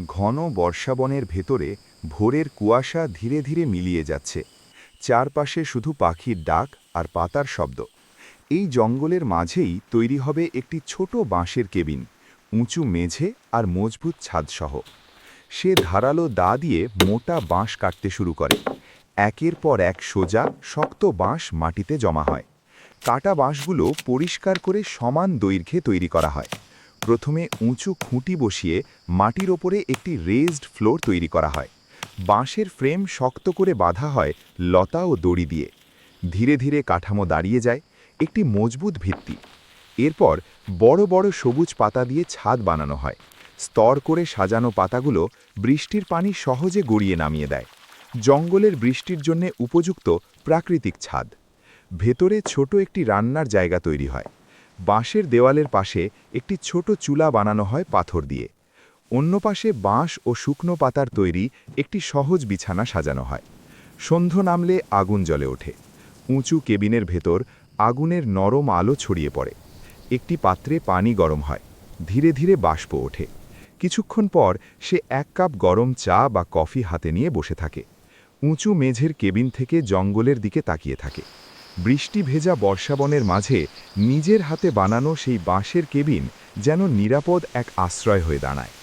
ঘন বর্ষাবনের ভেতরে ভোরের কুয়াশা ধীরে ধীরে মিলিয়ে যাচ্ছে। চারপাশে শুধু পাখির ডাক আর পাতার শব্দ। এই জঙ্গলের মাঝেই তৈরি হবে একটি ছোট বাঁশের কেবিন, উঁচু মেঝে আর মজবুত ছাদসহ। সে ধারালো দা দিয়ে মোটা বাঁশ কাটতে শুরু করে। একের পর এক সোজা শক্ত বাঁশ মাটিতে জমা হয়। কাটা বাঁশগুলো পরিষ্কার করে সমান দৈর্ঘ্যে তৈরি করা হয়। প্রথমে উঁচু খুঁটি বসিয়ে মাটির ওপরে একটি রেজড ফ্লোর তৈরি করা হয়। বাঁশের ফ্রেম শক্ত করে বাঁধা হয় লতা ও দড়ি দিয়ে। ধীরে ধীরে কাঠামো দাঁড়িয়ে যায়, একটি মজবুত ভিত্তি। এরপর বড় বড় সবুজ পাতা দিয়ে ছাদ বানানো হয়। স্তর করে সাজানো পাতাগুলো বৃষ্টির পানি সহজে গড়িয়ে নামিয়ে দেয়। জঙ্গলের বৃষ্টির জন্য উপযুক্ত প্রাকৃতিক ছাদ। ভেতরে ছোট একটি রান্নার জায়গা তৈরি হয়। বাঁশের দেওয়ালের পাশে একটি ছোট চুলা বানানো হয় পাথর দিয়ে। অন্য পাশে বাঁশ ও শুকনো পাতার তৈরি একটি সহজ বিছানা সাজানো হয়। সন্ধ্যা নামলে আগুন জ্বলে ওঠে। উঁচু কেবিনের ভেতর আগুনের নরম আলো ছড়িয়ে পড়ে। একটি পাত্রে পানি গরম হয়। ধীরে ধীরে বাষ্প ওঠে। কিছুক্ষণ পর সে এক কাপ গরম চা বা কফি হাতে নিয়ে বসে থাকে। উঁচু মেঝের কেবিন থেকে জঙ্গলের দিকে তাকিয়ে থাকে। বৃষ্টি ভেজা বর্ষাবনের মাঝে নিজের হাতে বানানো সেই বাঁশের কেবিন যেন নিরাপদ এক আশ্রয় হয়ে দাঁড়ায়।